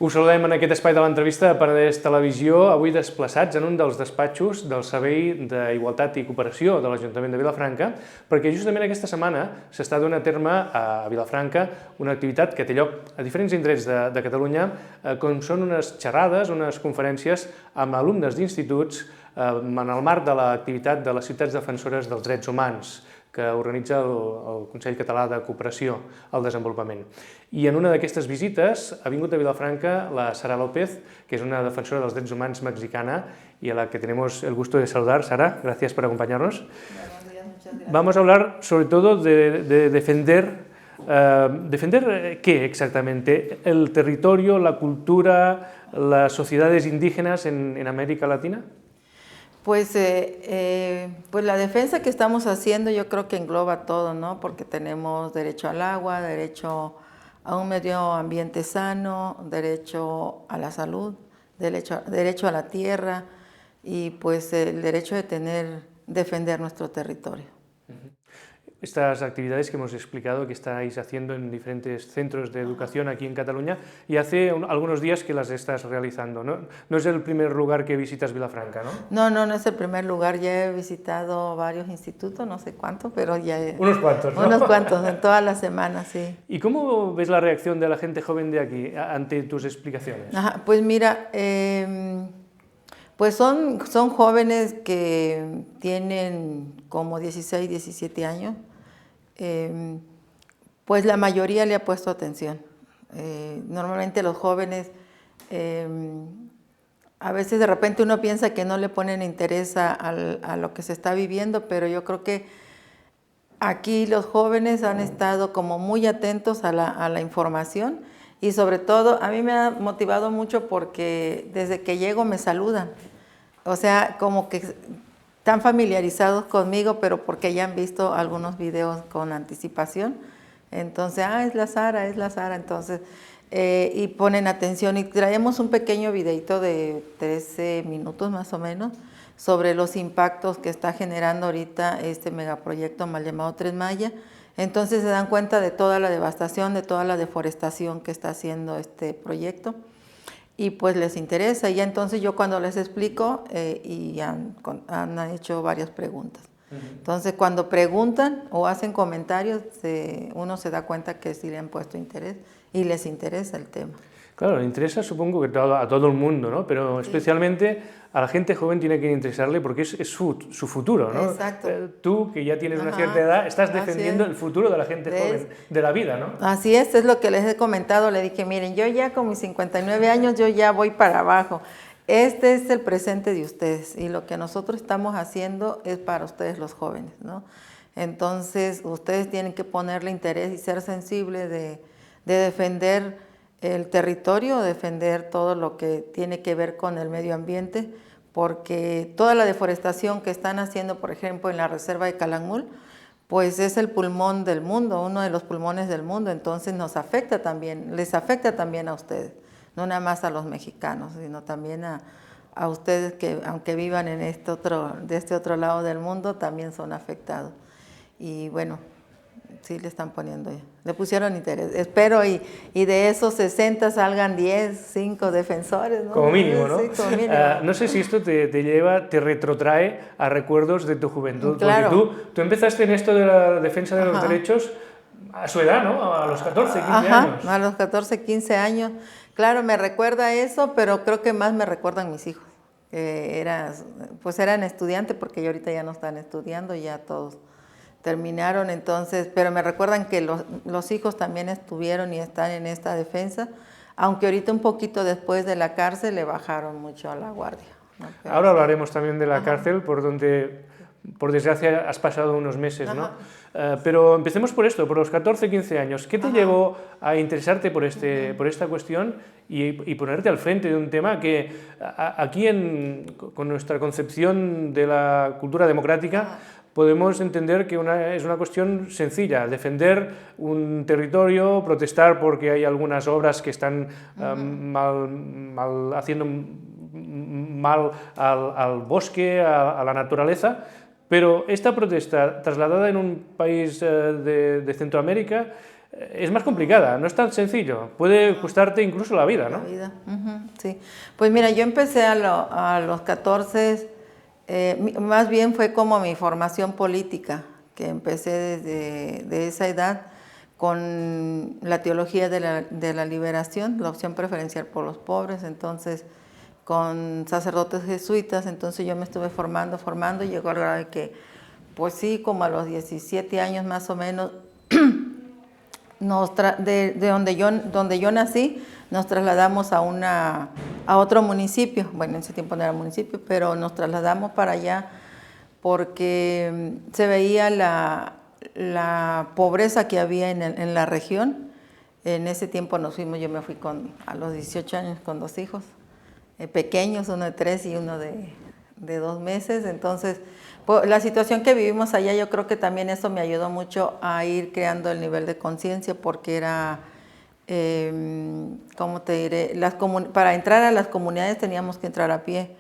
Us saludem en aquest espai de l'entrevista de Penedès Televisió, avui desplaçats en un dels despatxos del Servei d'Igualtat i Cooperació de l'Ajuntament de Vilafranca, perquè justament aquesta setmana s'està donant a terme a Vilafranca una activitat que té lloc a diferents indrets de Catalunya, com són unes xerrades, unes conferències amb alumnes d'instituts en el marc de l'activitat de les ciutats defensores dels drets humans, que organitza el Consell Català de Cooperació al Desenvolupament. I en una d'aquestes visites ha vingut a Vilafranca la Sara López, que és una defensora dels drets humans mexicana y a la que tenemos el gusto de saludar. Sara, gracias por acompañarnos. Buenos días, muchas gracias. Vamos a hablar sobre todo de defender, ¿defender qué exactamente? ¿El territorio, la cultura, las sociedades indígenas en América Latina? Pues la defensa que estamos haciendo yo creo que engloba todo, ¿no? Porque tenemos derecho al agua, derecho a un medio ambiente sano, derecho a la salud, derecho a la tierra y pues el derecho de defender nuestro territorio. Estas actividades que hemos explicado que estáis haciendo en diferentes centros de educación aquí en Cataluña y hace algunos días que las estás realizando, ¿no? No es el primer lugar que visitas Vilafranca, ¿no? No es el primer lugar, ya he visitado varios institutos, no sé cuántos, pero ya unos cuantos, ¿no? Unos cuantos, en todas las semanas, sí. ¿Y cómo ves la reacción de la gente joven de aquí ante tus explicaciones? Ajá, pues mira, pues son jóvenes que tienen como 16, 17 años, pues la mayoría le ha puesto atención. Normalmente los jóvenes, a veces de repente uno piensa que no le ponen interés a lo que se está viviendo, pero yo creo que aquí los jóvenes han estado como muy atentos a la información y sobre todo a mí me ha motivado mucho porque desde que llego me saludan. O sea, como que están familiarizados conmigo, pero porque ya han visto algunos videos con anticipación. Entonces, es la Sara, entonces, y ponen atención. Y traemos un pequeño videito de 13 minutos más o menos sobre los impactos que está generando ahorita este megaproyecto mal llamado Tren Maya. Entonces se dan cuenta de toda la devastación, de toda la deforestación que está haciendo este proyecto. Y pues les interesa, y ya entonces yo cuando les explico y han hecho varias preguntas. Entonces cuando preguntan o hacen comentarios, uno se da cuenta que sí le han puesto interés y les interesa el tema. Claro, le interesa supongo que a todo el mundo, ¿no? Pero sí, especialmente a la gente joven tiene que interesarle porque es su futuro, ¿no? Exacto. Tú, que ya tienes una cierta edad, estás defendiendo el futuro de la gente joven, de la vida, ¿no? Así es lo que les he comentado. Le dije, miren, yo ya con mis 59 años, yo ya voy para abajo. Este es el presente de ustedes y lo que nosotros estamos haciendo es para ustedes los jóvenes, ¿no? Entonces, ustedes tienen que ponerle interés y ser sensibles de defender el territorio, defender todo lo que tiene que ver con el medio ambiente, porque toda la deforestación que están haciendo, por ejemplo, en la reserva de Calakmul, pues es el pulmón del mundo, uno de los pulmones del mundo, entonces nos afecta también, les afecta también a ustedes, no nada más a los mexicanos, sino también a ustedes que aunque vivan en de este otro lado del mundo, también son afectados. Y bueno, sí le están poniendo, le pusieron interés. Espero y de esos 60 salgan 10, 5 defensores, ¿no? Como mínimo, ¿no? Sí, como mínimo. No sé si esto te retrotrae a recuerdos de tu juventud, claro, porque tú empezaste en esto de la defensa de los derechos a su edad, ¿no? A los 14, 15 años. A los 14, 15 años. Claro, me recuerda eso, pero creo que más me recuerdan mis hijos. Pues eran estudiantes, porque ya ahorita ya no están estudiando, ya todos terminaron, entonces, pero me recuerdan que los hijos también estuvieron y están en esta defensa, aunque ahorita un poquito después de la cárcel le bajaron mucho a la guardia, ¿no? Ahora hablaremos también de la cárcel, por donde, por desgracia, has pasado unos meses, ¿no? Pero empecemos por esto, por los 14, 15 años. ¿Qué te llevó a interesarte por esta cuestión y ponerte al frente de un tema que aquí, con nuestra concepción de la cultura democrática, podemos entender que es una cuestión sencilla, defender un territorio, protestar porque hay algunas obras que están haciendo mal al bosque, a la naturaleza, pero esta protesta trasladada en un país de Centroamérica es más complicada, no es tan sencillo, puede costarte incluso la vida, ¿no? La vida, sí. Pues mira, yo empecé a los 14, más bien fue como mi formación política, que empecé desde esa edad con la teología de la liberación, la opción preferencial por los pobres, entonces con sacerdotes jesuitas, entonces yo me estuve formando y llegó al grado de que, pues sí, como a los 17 años más o menos, donde yo nací, nos trasladamos a otro municipio. Bueno, en ese tiempo no era municipio, pero nos trasladamos para allá porque se veía la pobreza que había en la región. En ese tiempo yo me fui a los 18 años con 2 hijos pequeños, uno de 3 y uno de 2 meses. Entonces, la situación que vivimos allá, yo creo que también eso me ayudó mucho a ir creando el nivel de conciencia, porque era, ¿cómo te diré? Para entrar a las comunidades teníamos que entrar a pie,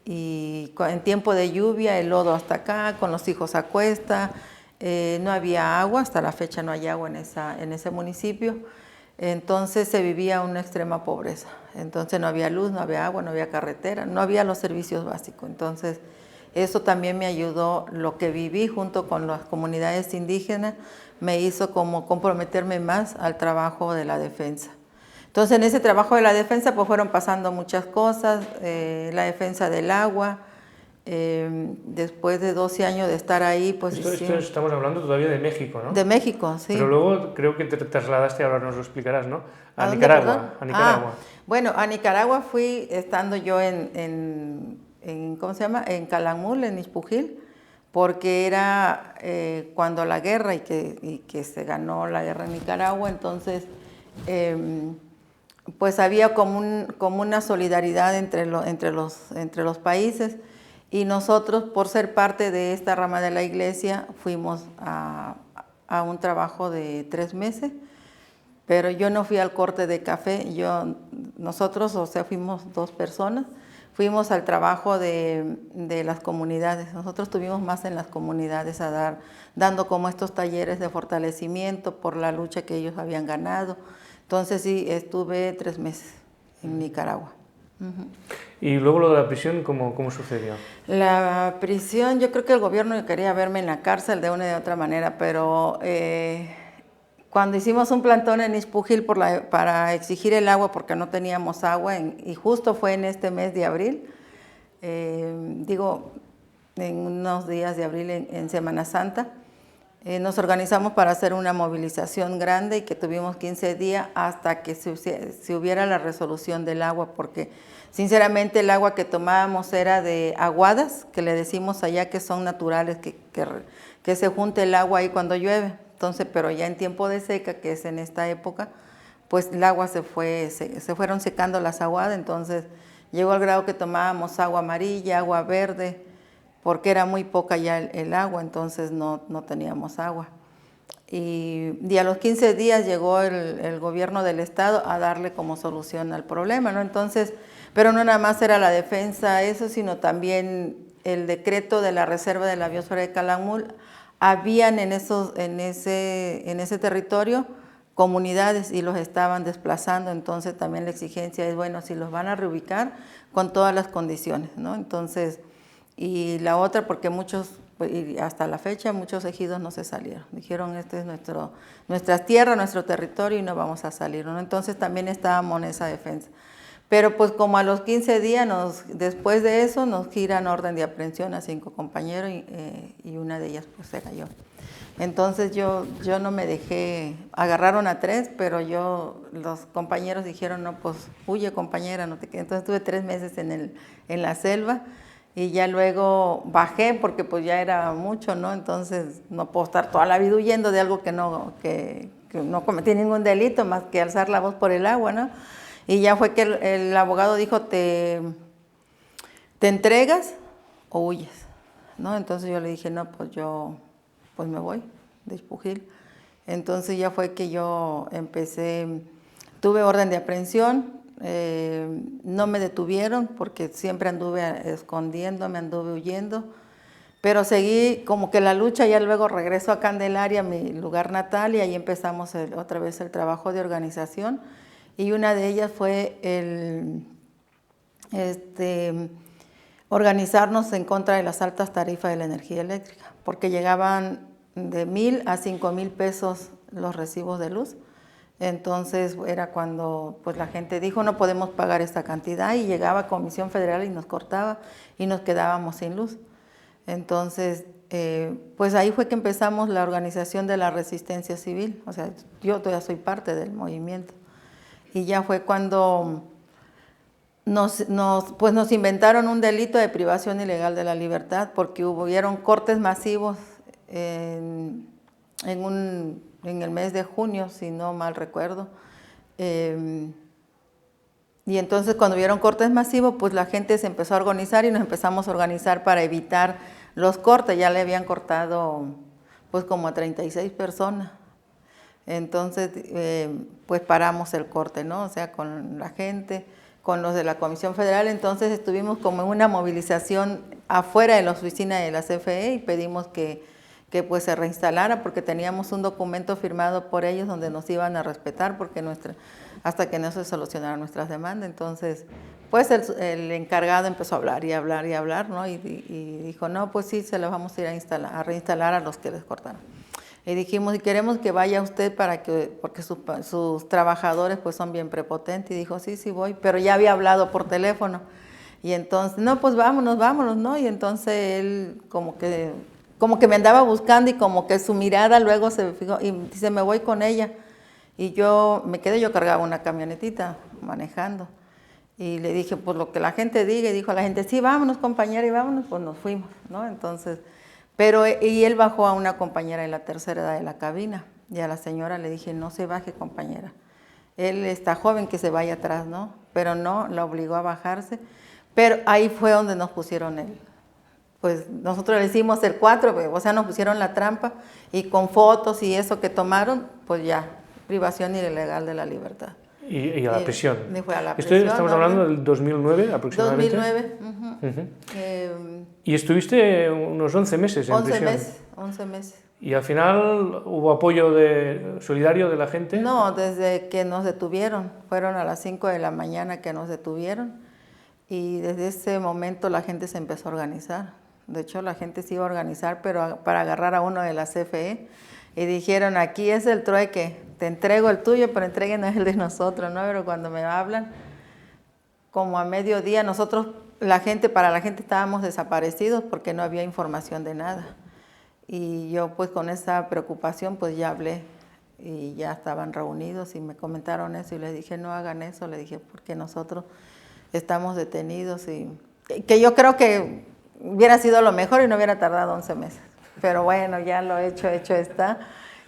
y en tiempo de lluvia, el lodo hasta acá, con los hijos a cuesta, no había agua, hasta la fecha no hay agua en ese municipio. Entonces se vivía una extrema pobreza. Entonces no había luz, no había agua, no había carretera, no había los servicios básicos. Entonces eso también me ayudó, lo que viví junto con las comunidades indígenas, me hizo como comprometerme más al trabajo de la defensa. Entonces en ese trabajo de la defensa pues fueron pasando muchas cosas, la defensa del agua. Después de 12 años de estar ahí, pues Esto estamos hablando todavía de México, ¿no? De México, sí. Pero luego creo que te trasladaste, ahora nos lo explicarás, ¿no? ¿A dónde, Nicaragua. perdón? A Nicaragua. Bueno, a Nicaragua fui estando yo ¿cómo se llama? En Calakmul, en Ixpujil, porque era cuando la guerra y que se ganó la guerra en Nicaragua. Entonces pues había como una solidaridad entre los países, y nosotros, por ser parte de esta rama de la iglesia, fuimos a un trabajo de 3 meses, pero yo no fui al corte de café. Nosotros, o sea, fuimos 2 personas, fuimos al trabajo de las comunidades. Nosotros estuvimos más en las comunidades dando como estos talleres de fortalecimiento por la lucha que ellos habían ganado. Entonces sí, estuve 3 meses en Nicaragua. Y luego lo de la prisión, ¿cómo sucedió? La prisión, yo creo que el gobierno quería verme en la cárcel de una y de otra manera, pero cuando hicimos un plantón en Ixpujil para exigir el agua, porque no teníamos agua, y justo fue en este mes de abril, en unos días de abril, en Semana Santa, nos organizamos para hacer una movilización grande, y que tuvimos 15 días hasta que se hubiera la resolución del agua, porque sinceramente el agua que tomábamos era de aguadas, que le decimos allá, que son naturales, que se junta el agua ahí cuando llueve. Entonces, pero ya en tiempo de seca, que es en esta época, pues el agua se fueron secando las aguadas. Entonces llegó al grado que tomábamos agua amarilla, agua verde, porque era muy poca ya el agua, entonces no teníamos agua. Y a los 15 días llegó el gobierno del estado a darle como solución al problema, ¿no? Entonces, pero no nada más era la defensa, eso, sino también el decreto de la reserva de la biosfera de Calakmul. Habían en ese territorio comunidades y los estaban desplazando. Entonces también la exigencia es, bueno, si los van a reubicar con todas las condiciones, ¿no? Entonces, y la otra, porque y hasta la fecha muchos ejidos no se salieron. Dijeron, este es nuestra tierra, nuestro territorio, y no vamos a salir, ¿no? Entonces también estábamos en esa defensa. Pero pues como a los 15 días, después de eso, nos giran orden de aprehensión a 5 compañeros, y una de ellas pues era yo. Entonces yo no me dejé, agarraron a 3, pero los compañeros dijeron, no, pues huye, compañera, no te quedes. Entonces estuve 3 meses en la selva, y ya luego bajé porque pues ya era mucho, ¿no? Entonces no puedo estar toda la vida huyendo de algo que no cometí ningún delito, más que alzar la voz por el agua, ¿no? Y ya fue que el abogado dijo, ¿te entregas o huyes?, ¿no? Entonces yo le dije, no, pues me voy de Ixpujil. Entonces ya fue que yo tuve orden de aprehensión. No me detuvieron porque siempre anduve escondiéndome, anduve huyendo, Pero seguí como que la lucha, ya luego regreso a Candelaria, mi lugar natal, y ahí empezamos otra vez el trabajo de organización. Y una de ellas fue organizarnos en contra de las altas tarifas de la energía eléctrica, porque llegaban de 1,000 a 5,000 pesos los recibos de luz. Entonces era cuando pues la gente dijo no podemos pagar esta cantidad, y llegaba Comisión Federal y nos cortaba y nos quedábamos sin luz. Entonces, pues ahí fue que empezamos la organización de la resistencia civil. O sea, yo todavía soy parte del movimiento. Y ya fue cuando nos inventaron un delito de privación ilegal de la libertad, porque hubieron cortes masivos en el mes de junio, si no mal recuerdo. Y entonces cuando hubieron cortes masivos, pues la gente se empezó a organizar y nos empezamos a organizar para evitar los cortes. Ya le habían cortado pues como a 36 personas. Entonces pues paramos el corte, ¿no? O sea, con la gente, con los de la Comisión Federal. Entonces estuvimos como en una movilización afuera de la oficina de la CFE y pedimos que pues se reinstalara, porque teníamos un documento firmado por ellos donde nos iban a respetar porque hasta que no se solucionaran nuestras demandas. Entonces, pues el encargado empezó a hablar y hablar y hablar, ¿no? Y dijo, no, pues sí, se los vamos a ir a reinstalar a los que les cortaron. Y dijimos, y queremos que vaya usted porque sus trabajadores pues son bien prepotentes. Y dijo, sí, sí voy, pero ya había hablado por teléfono. Y entonces, no, pues vámonos, ¿no? Y entonces él como que me andaba buscando, y como que su mirada luego se fijó y dice, me voy con ella. Y yo me quedé, yo cargaba una camionetita manejando. Y le dije, pues lo que la gente diga, y dijo a la gente, sí, vámonos compañera, y vámonos, pues nos fuimos, ¿no? Entonces, y él bajó a una compañera de la tercera edad de la cabina, y a la señora le dije, no se baje compañera, él está joven, que se vaya atrás, ¿no? Pero no, la obligó a bajarse, pero ahí fue donde nos pusieron pues nosotros le hicimos el 4, o sea, nos pusieron la trampa, y con fotos y eso que tomaron, pues ya, privación ilegal de la libertad. Y a la prisión. Fue a la prisión. Estamos hablando del 2009 aproximadamente. 2009. Y estuviste unos 11 meses en prisión. 11 meses. ¿Y al final hubo apoyo solidario de la gente? No, desde que nos detuvieron. Fueron a las 5 de la mañana que nos detuvieron, y desde ese momento la gente se empezó a organizar. De hecho, la gente se iba a organizar, pero para agarrar a uno de la CFE. Y dijeron, aquí es el trueque, te entrego el tuyo, pero entréguenos el de nosotros, ¿no? Pero cuando me hablan, como a mediodía, para la gente estábamos desaparecidos porque no había información de nada. Y yo pues con esa preocupación pues ya hablé, y ya estaban reunidos y me comentaron eso, y les dije, no hagan eso, le dije, porque nosotros estamos detenidos, y que yo creo que hubiera sido lo mejor y no hubiera tardado 11 meses. Pero bueno, ya lo hecho está.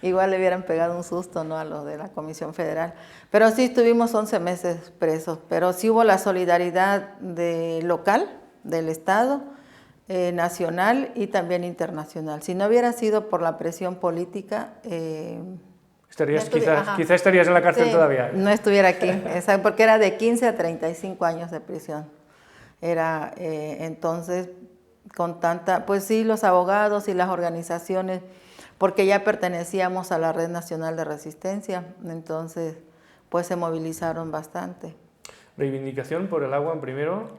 Igual le hubieran pegado un susto, ¿no?, a los de la Comisión Federal. Pero sí estuvimos 11 meses presos, pero sí hubo la solidaridad local, del Estado, nacional y también internacional. Si no hubiera sido por la presión política... quizá estarías en la cárcel todavía. No estuviera aquí, porque era de 15 a 35 años de prisión. Era entonces... con tanta, pues sí, los abogados y las organizaciones, porque ya pertenecíamos a la Red Nacional de Resistencia, entonces pues se movilizaron bastante. Reivindicación por el agua en primero,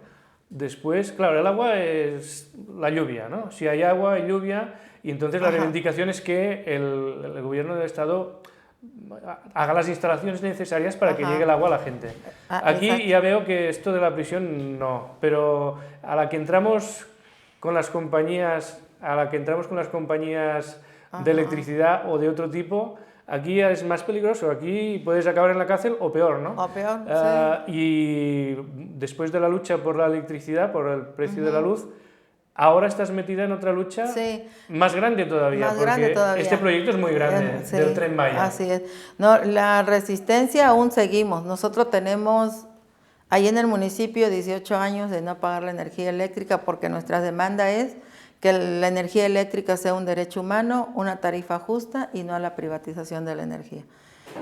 después, claro, el agua es la lluvia, ¿no? Si hay agua, hay lluvia, y entonces la reivindicación es que el gobierno del Estado haga las instalaciones necesarias para que llegue el agua a la gente. Aquí exacto. Ya veo que esto de la prisión no, pero a la que entramos con las compañías de electricidad o de otro tipo, aquí es más peligroso, aquí puedes acabar en la cárcel o peor, ¿no? O peor, sí. Y después de la lucha por la electricidad, por el precio de la luz, ahora estás metida en otra lucha más grande todavía, este proyecto es muy grande, del Tren Maya. Así es. No, la resistencia aún seguimos. Nosotros tenemos... ahí en el municipio 18 años de no pagar la energía eléctrica, porque nuestra demanda es que la energía eléctrica sea un derecho humano, una tarifa justa y no a la privatización de la energía.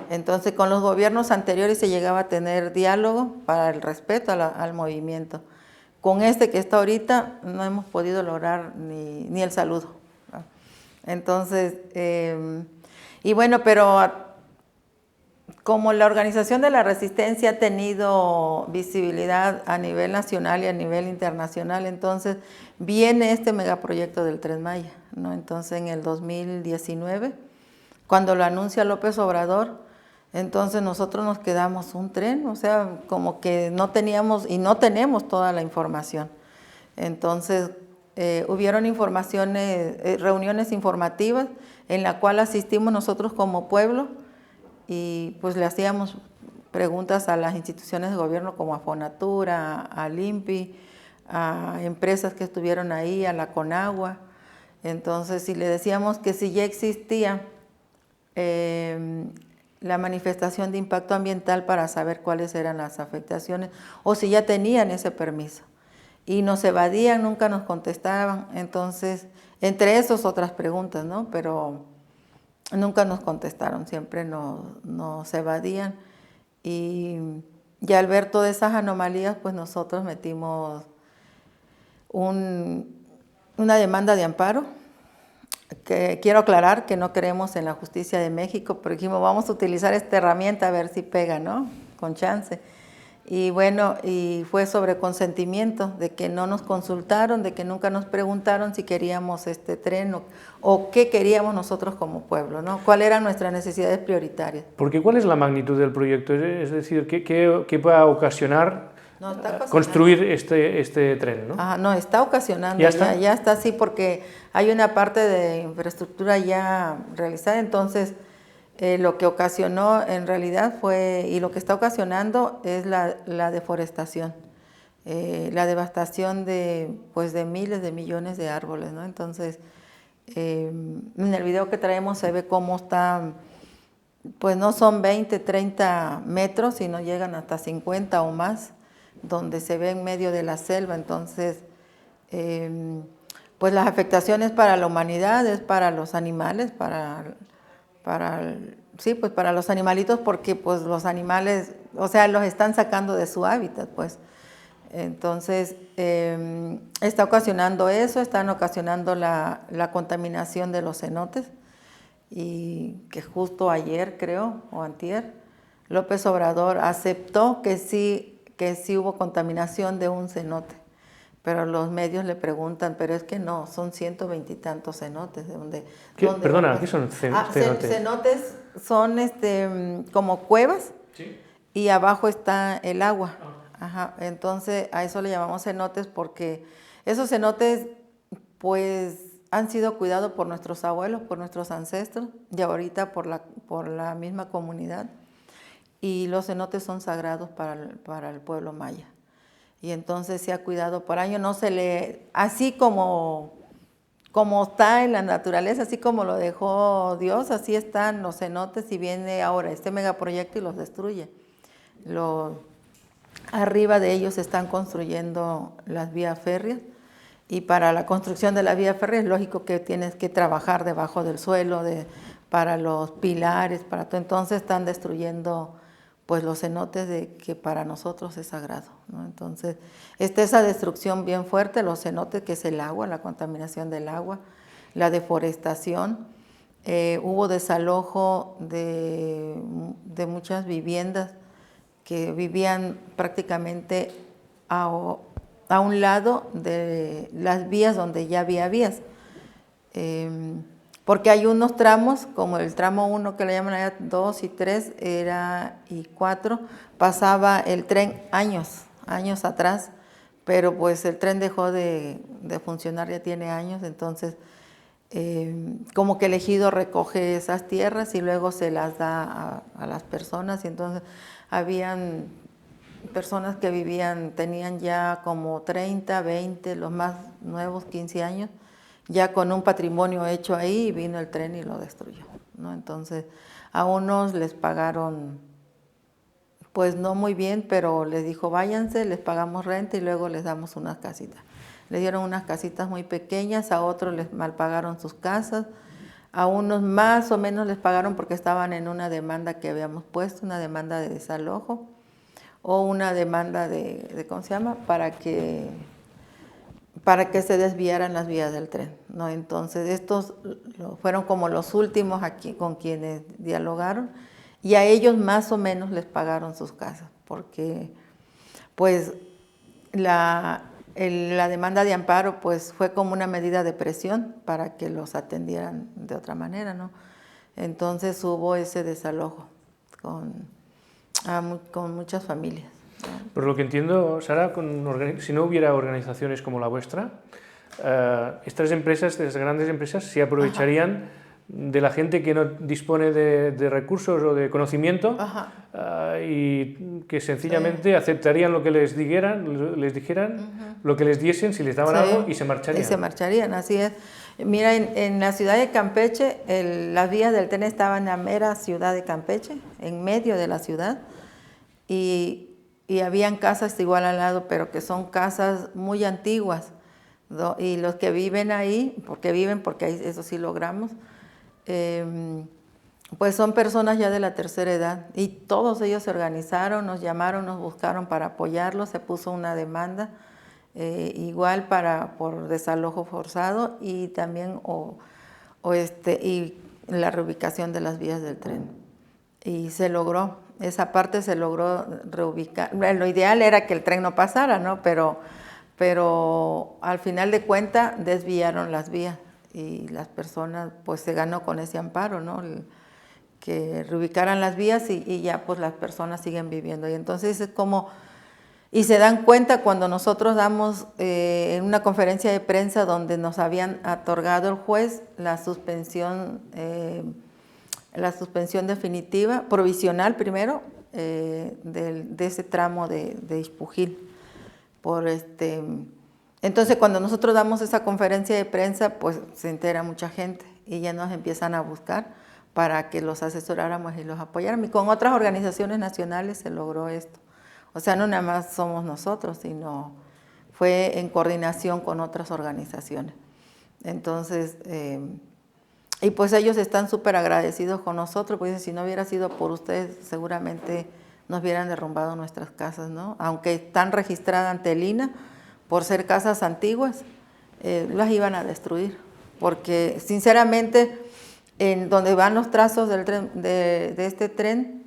Entonces con los gobiernos anteriores se llegaba a tener diálogo para el respeto al movimiento, con este que está ahorita no hemos podido lograr ni el saludo, ¿no? Entonces, y bueno, pero como la Organización de la Resistencia ha tenido visibilidad a nivel nacional y a nivel internacional, entonces viene este megaproyecto del Tren Maya, ¿no? Entonces en el 2019, cuando lo anuncia López Obrador, entonces nosotros nos quedamos un tren, o sea, como que no teníamos y no tenemos toda la información. Entonces hubieron reuniones informativas en la cual asistimos nosotros como pueblo y pues le hacíamos preguntas a las instituciones de gobierno como a Fonatura, al INPI, a empresas que estuvieron ahí, a la Conagua. Entonces, si le decíamos que si ya existía la manifestación de impacto ambiental para saber cuáles eran las afectaciones o si ya tenían ese permiso. Y nos evadían, nunca nos contestaban. Entonces, entre esos otras preguntas, ¿no? Pero nunca nos contestaron, siempre nos evadían. Y al ver todas esas anomalías, pues nosotros metimos una demanda de amparo, que quiero aclarar que no creemos en la justicia de México, pero dijimos vamos a utilizar esta herramienta a ver si pega, ¿no? Con chance. Y bueno, y fue sobre consentimiento, de que no nos consultaron, de que nunca nos preguntaron si queríamos este tren o qué queríamos nosotros como pueblo, ¿no? ¿Cuáles eran nuestras necesidades prioritarias? Porque ¿cuál es la magnitud del proyecto? Es decir, ¿qué va a ocasionar construir este tren, ¿no? Ajá, no, está ocasionando, ya está así porque hay una parte de infraestructura ya realizada, entonces lo que ocasionó en realidad fue, y lo que está ocasionando es la deforestación, la devastación de miles de millones de árboles, ¿no? Entonces, en el video que traemos se ve cómo está, pues no son 20, 30 metros, sino llegan hasta 50 o más, donde se ve en medio de la selva. Entonces, pues las afectaciones para la humanidad es para los animales, para los animalitos, porque pues los animales, o sea, los están sacando de su hábitat, pues. Entonces, está ocasionando eso, están ocasionando la contaminación de los cenotes, y que justo ayer, creo, o antier, López Obrador aceptó que sí hubo contaminación de un cenote, pero los medios le preguntan, pero es que no, son 120 y tantos cenotes. Perdona, ¿qué son cenotes? Cenotes son como cuevas, ¿sí? Y abajo está el agua. Ajá, entonces a eso le llamamos cenotes porque esos cenotes pues han sido cuidados por nuestros abuelos, por nuestros ancestros y ahorita por la misma comunidad. Y los cenotes son sagrados para el pueblo maya. Y entonces se ha cuidado por años, no se le, así como está en la naturaleza, así como lo dejó Dios, así están los cenotes y viene ahora este megaproyecto y los destruye. Arriba de ellos están construyendo las vías férreas y para la construcción de la vía férrea es lógico que tienes que trabajar debajo del suelo, para los pilares, para todo. Entonces están destruyendo pues los cenotes que para nosotros es sagrado, ¿no? Entonces, está esa destrucción bien fuerte, los cenotes, que es el agua, la contaminación del agua, la deforestación, hubo desalojo de muchas viviendas que vivían prácticamente a un lado de las vías donde ya había vías. Porque hay unos tramos, como el tramo 1 que le llaman allá, 2 y 3, y 4, pasaba el tren años atrás, pero pues el tren dejó de funcionar, ya tiene años, entonces como que el ejido recoge esas tierras y luego se las da a las personas, y entonces habían personas que tenían ya como 30, 20, los más nuevos 15 años, ya con un patrimonio hecho ahí, y vino el tren y lo destruyó, ¿no? Entonces, a unos les pagaron, pues no muy bien, pero les dijo, váyanse, les pagamos renta y luego les damos unas casitas. Les dieron unas casitas muy pequeñas, a otros les malpagaron sus casas, a unos más o menos les pagaron porque estaban en una demanda que habíamos puesto, una demanda de desalojo, o una demanda de ¿cómo se llama?, para que para que se desviaran las vías del tren, ¿no? Entonces estos fueron como los últimos aquí con quienes dialogaron, y a ellos más o menos les pagaron sus casas, porque pues la demanda de amparo pues fue como una medida de presión para que los atendieran de otra manera, ¿no? Entonces hubo ese desalojo con muchas familias. Por lo que entiendo, Sara, si no hubiera organizaciones como la vuestra, estas empresas, estas grandes empresas, se aprovecharían de la gente que no dispone de recursos o de conocimiento y que sencillamente aceptarían lo que les dijeran, lo que les diesen, si les daban algo, y se marcharían. Y se marcharían, así es. Mira, en la ciudad de Campeche, las vías del tren estaban en la mera ciudad de Campeche, en medio de la ciudad, y habían casas igual al lado, pero que son casas muy antiguas, ¿no? Y los que viven ahí, porque ahí eso sí logramos, pues son personas ya de la tercera edad, y todos ellos se organizaron, nos llamaron, nos buscaron para apoyarlos, se puso una demanda igual por desalojo forzado y también y la reubicación de las vías del tren, y se logró. Esa parte se logró reubicar. Lo ideal era que el tren no pasara, ¿no? Pero al final de cuentas desviaron las vías y las personas, pues se ganó con ese amparo, ¿no? Que reubicaran las vías y ya pues las personas siguen viviendo. Y entonces es como, y se dan cuenta cuando nosotros damos en una conferencia de prensa donde nos habían otorgado el juez la suspensión definitiva, provisional primero, de ese tramo de Ixpujil. Entonces, cuando nosotros damos esa conferencia de prensa, pues se entera mucha gente y ya nos empiezan a buscar para que los asesoráramos y los apoyáramos. Y con otras organizaciones nacionales se logró esto. O sea, no nada más somos nosotros, sino fue en coordinación con otras organizaciones. Entonces, y pues ellos están súper agradecidos con nosotros, pues si no hubiera sido por ustedes, seguramente nos hubieran derrumbado nuestras casas, ¿no? Aunque están registradas ante el INAH, por ser casas antiguas, las iban a destruir. Porque sinceramente, en donde van los trazos del tren, de este tren,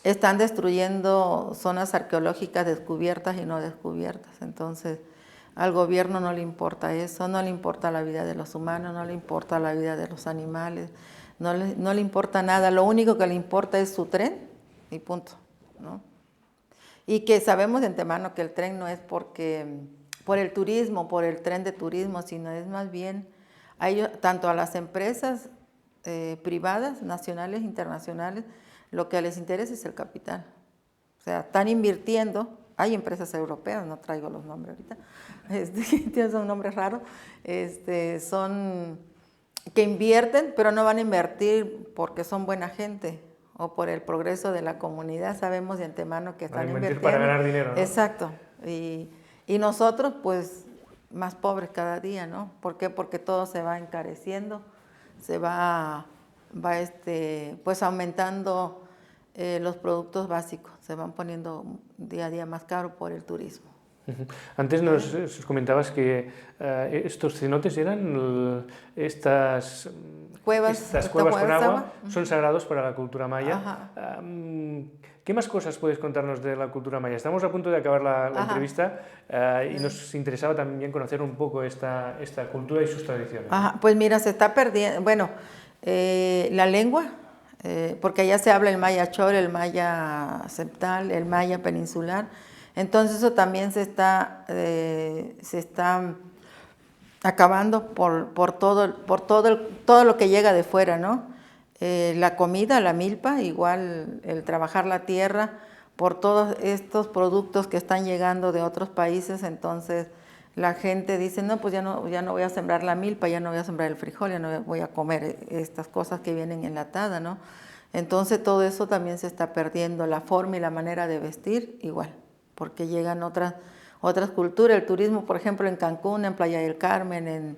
están destruyendo zonas arqueológicas descubiertas y no descubiertas. Entonces, al gobierno no le importa eso, no le importa la vida de los humanos, no le importa la vida de los animales, no le importa nada. Lo único que le importa es su tren y punto, ¿no? Y que sabemos de antemano que el tren no es por el turismo, por el tren de turismo, sino es más bien tanto a las empresas privadas, nacionales, internacionales, lo que les interesa es el capital. O sea, están invirtiendo. Hay empresas europeas, no traigo los nombres ahorita, tienen un nombre raro, son que invierten, pero no van a invertir porque son buena gente o por el progreso de la comunidad. Sabemos de antemano que están invirtiendo para ganar dinero, ¿no? Exacto. Y nosotros, pues, más pobres cada día, ¿no? ¿Por qué? Porque todo se va encareciendo, se va pues aumentando los productos básicos, se van poniendo día a día más caros por el turismo. Antes nos comentabas que estos cenotes eran estas cuevas con agua, son sagrados para la cultura maya. ¿Qué más cosas puedes contarnos de la cultura maya? Estamos a punto de acabar la entrevista y nos interesaba también conocer un poco esta cultura y sus tradiciones. Pues mira, se está perdiendo, bueno, la lengua, porque allá se habla el maya chol, el maya septal, el maya peninsular. Entonces eso también se está acabando por todo lo que llega de fuera, ¿no? La comida, la milpa, igual el trabajar la tierra, por todos estos productos que están llegando de otros países. Entonces la gente dice, no, pues ya no voy a sembrar la milpa, ya no voy a sembrar el frijol, ya no voy a comer estas cosas que vienen enlatadas, ¿no? Entonces todo eso también se está perdiendo, la forma y la manera de vestir igual, porque llegan otras culturas. El turismo, por ejemplo, en Cancún, en Playa del Carmen,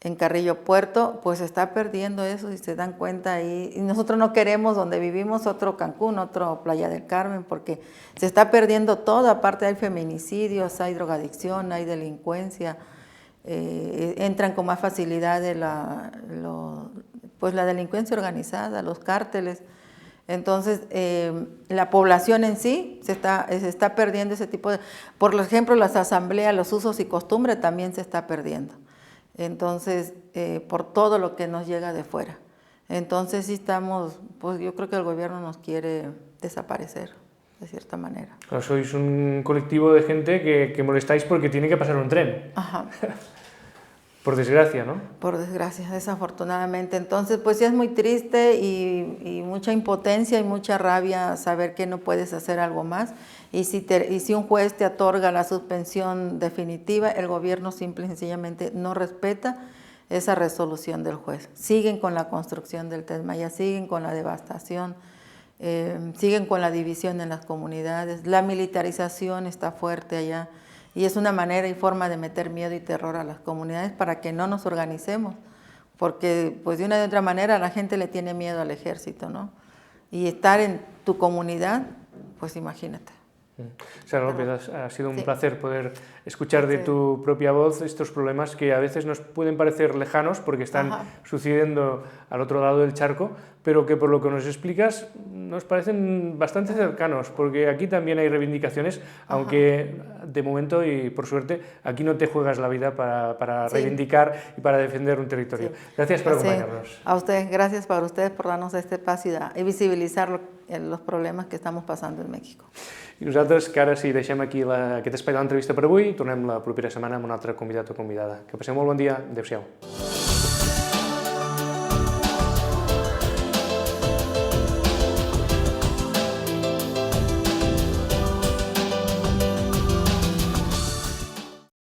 en Carrillo Puerto, pues se está perdiendo eso, y se dan cuenta ahí. Y nosotros no queremos donde vivimos otro Cancún, otro Playa del Carmen, porque se está perdiendo todo. Aparte hay feminicidios, hay drogadicción, hay delincuencia, entran con más facilidad pues la delincuencia organizada, los cárteles. Entonces, la población en sí se está perdiendo ese tipo de... Por ejemplo, las asambleas, los usos y costumbres también se está perdiendo. Entonces, por todo lo que nos llega de fuera. Entonces, sí estamos, pues yo creo que el gobierno nos quiere desaparecer, de cierta manera. Claro, sois un colectivo de gente que molestáis porque tiene que pasar un tren. Ajá. Por desgracia, ¿no? Por desgracia, desafortunadamente. Entonces, pues sí es muy triste y mucha impotencia y mucha rabia saber que no puedes hacer algo más. Y si un juez te otorga la suspensión definitiva, el gobierno simple y sencillamente no respeta esa resolución del juez. Siguen con la construcción del Tren Maya, siguen con la devastación, siguen con la división en las comunidades. La militarización está fuerte allá. Y es una manera y forma de meter miedo y terror a las comunidades para que no nos organicemos, porque pues de una u otra manera la gente le tiene miedo al ejército, ¿no? Y estar en tu comunidad, pues imagínate. Sara López, ha sido un placer poder escuchar de tu propia voz estos problemas que a veces nos pueden parecer lejanos porque están sucediendo al otro lado del charco, pero que por lo que nos explicas nos parecen bastante cercanos, porque aquí también hay reivindicaciones, aunque de momento y por suerte aquí no te juegas la vida para reivindicar y para defender un territorio. Gracias por acompañarnos. A ustedes, gracias para ustedes por darnos este espacio y visibilitzar los problemes que estamos passant en México. I nosaltres, que ara sí, deixem aquí aquest espai de l'entrevista per avui i tornem la propera setmana amb un altre convidat o convidada. Que passeu molt bon dia. Adéu-siau.